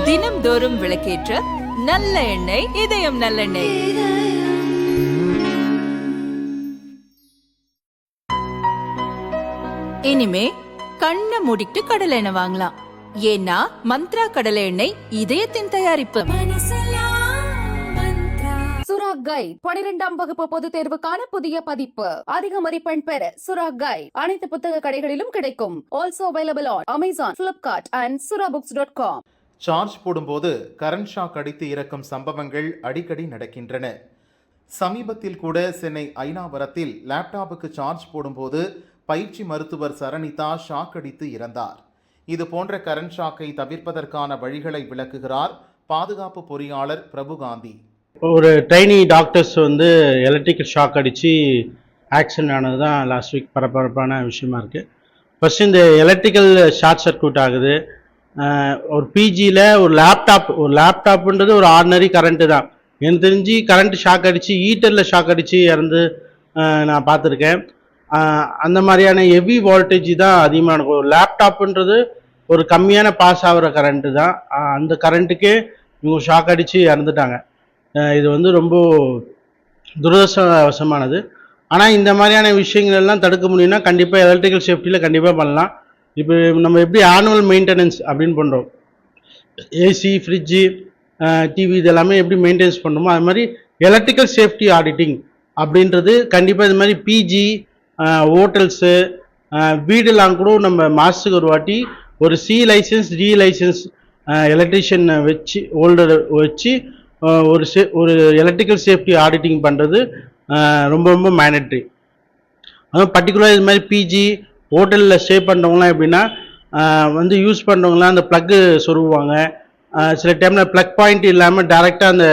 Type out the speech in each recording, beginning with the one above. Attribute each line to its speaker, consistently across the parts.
Speaker 1: தினம்தோறும் விளக்கேற்ற நல்ல எண்ணெய் இதயம் நல்லெண்ணெய். இனிமே கண்ணை மூடிட்டு கடலை எண்ணெய் வாங்கலாம். ஏன்னா மந்த்ரா கடலை எண்ணெய் இதயத்தின் தயாரிப்பு.
Speaker 2: சுரா கைட் 12ஆம் வகுப்பு பொதுத் தேர்வுக்கான புதிய பதிப்பு. அதிக மதிப்பெண் பெற சுரா கைட் அனைத்து புத்தக கடைகளிலும் கிடைக்கும். Also available on Amazon, Flipkart and surabooks.com.
Speaker 3: Charge போடும்போது கரண்ட் ஷாக் அடித்து இறக்கும் சம்பவங்கள் அடிக்கடி நடக்கின்றன. சமீபத்தில் கூட சென்னை ஐனாவரத்தில் லேப்டாப்புக்கு சார்ஜ் போடும்போது பயிற்சி மருத்துவர் சரணிதா ஷாக் அடித்து இறந்தார். இது போன்ற கரண்ட் ஷாக்கை தவிர்ப்பதற்கான வழிகளை விளக்குகிறார் பாதுகாப்பு பொறியாளர் பிரபுகாந்தி.
Speaker 4: ஒரு ட்ரைனி டாக்டர்ஸ் எலக்ட்ரிக்கல் ஷாக் அடித்து ஆக்சிடென்ட் ஆனது தான் லாஸ்ட் வீக் பரபரப்பான விஷயமா இருக்குது. ஃபஸ்ட்டு இந்த எலக்ட்ரிக்கல் ஷார்ட் சர்க்யூட் ஆகுது. ஒரு பிஜியில் ஒரு லேப்டாப்புன்றது ஒரு ஆர்டினரி கரண்ட்டு தான். எனக்கு தெரிஞ்சு கரண்ட் ஷாக் அடித்து ஹீட்டரில் ஷாக் அடித்து இறந்து நான் பார்த்துருக்கேன். அந்த மாதிரியான ஹெவி வோல்டேஜ் தான் அதிகமாக இருக்கும். ஒரு லேப்டாப்புன்றது ஒரு கம்மியான பாஸ் ஆகிற கரண்ட்டு தான். அந்த கரண்ட்டுக்கே இவங்க ஷாக் அடித்து இறந்துட்டாங்க. இது ரொம்ப துரதிர்ஷ்டவசமானது. ஆனால் இந்த மாதிரியான விஷயங்கள் எல்லாம் தடுக்க முடியும்னா கண்டிப்பாக எலக்ட்ரிக்கல் சேஃப்டியில் கண்டிப்பாக பண்ணலாம். இப்போ நம்ம எப்படி ஆனுவல் மெயின்டெனன்ஸ் அப்படின்னு பண்ணுறோம், ஏசி, ஃப்ரிட்ஜு, டிவி இதெல்லாமே எப்படி மெயின்டெனன்ஸ் பண்ணுறோமோ அது மாதிரி எலக்ட்ரிக்கல் சேஃப்டி ஆடிட்டிங் அப்படின்றது கண்டிப்பாக இது மாதிரி பிஜி, ஹோட்டல்ஸு, வீடெல்லாம் கூட நம்ம மாதத்துக்கு ஒரு வாட்டி ஒரு C license, D license electrician வச்சு ஹோல்டர் வச்சு ஒரு எலக்ட்ரிக்கல் சேஃப்டி ஆடிட்டிங் பண்ணுறது ரொம்ப மேண்டட்ரி. அதுவும் பர்டிகுலராக இது மாதிரி பிஜி ஹோட்டலில் ஸ்டே பண்ணுறவங்களாம் எப்படின்னா யூஸ் பண்ணுறவங்களாம் அந்த ப்ளக்கு சொருவாங்க. சில டைமில் ப்ளக் பாயிண்ட் இல்லாமல் டைரெக்டாக அந்த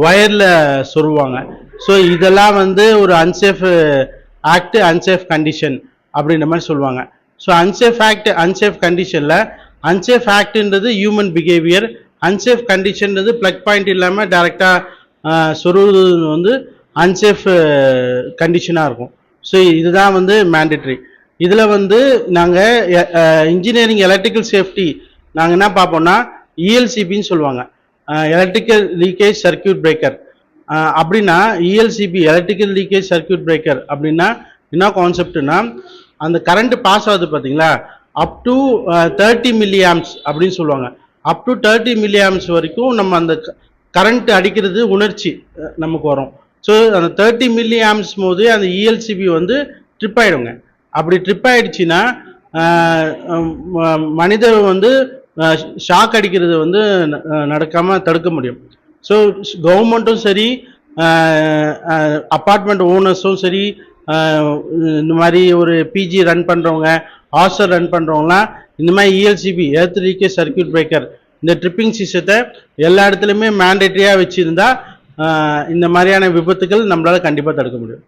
Speaker 4: ஒயரில் சொருவாங்க. ஸோ இதெல்லாம் ஒரு அன்சேஃப் ஆக்ட், அன்சேஃப் கண்டிஷன் அப்படின்ற மாதிரி சொல்லுவாங்க. ஸோ அன்சேஃப் ஆக்ட், அன்சேஃப் கண்டிஷனில் அன்சேஃப் ஆக்ட்ன்றது ஹியூமன் பிஹேவியர், அன்சேஃப் கண்டிஷன்றது ப்ளக் பாயிண்ட் இல்லாமல் டைரெக்டாக சொருவது அன்சேஃப் கண்டிஷனாக இருக்கும். ஸோ இதுதான் மேண்டட்ரி. இதில் நாங்கள் இன்ஜினியரிங் எலக்ட்ரிக்கல் சேஃப்டி நாங்கள் என்ன பார்ப்போம்னா இஎல்சிபின்னு சொல்லுவாங்க, எலக்ட்ரிக்கல் லீக்கேஜ் சர்க்யூட் பிரேக்கர். அப்படின்னா ELCP electrical leakage circuit breaker அப்படின்னா என்ன கான்செப்ட்னா, அந்த கரண்ட் பாஸ் ஆகுது பார்த்தீங்களா, அப் டு 30 milliamps அப்படின்னு சொல்லுவாங்க. அப் டு 30 milliamps வரைக்கும் நம்ம அந்த கரண்ட் அடிக்கிறது உணர்ச்சி நமக்கு வரும். ஸோ அந்த 30 milliamps போது அந்த இஎல்சிபி ட்ரிப் ஆகிடுங்க. அப்படி ட்ரிப் ஆகிடுச்சின்னா மனிதர் ஷாக் அடிக்கிறது நடக்காமல் தடுக்க முடியும். ஸோ கவர்மெண்ட்டும் சரி, அப்பார்ட்மெண்ட் ஓனர்ஸும் சரி, இந்த மாதிரி ஒரு பிஜி ரன் பண்ணுறவங்க, ஹாஸ்டல் ரன் பண்ணுறவங்களாம் இந்த மாதிரி ELCP earth leakage circuit breaker இந்த ட்ரிப்பிங் சிஸ்டத்தை எல்லா இடத்துலையுமே மேண்டேட்டரியாக வச்சுருந்தா இந்த மாதிரியான விபத்துகள் நம்மளால் கண்டிப்பாக தடுக்க முடியும்.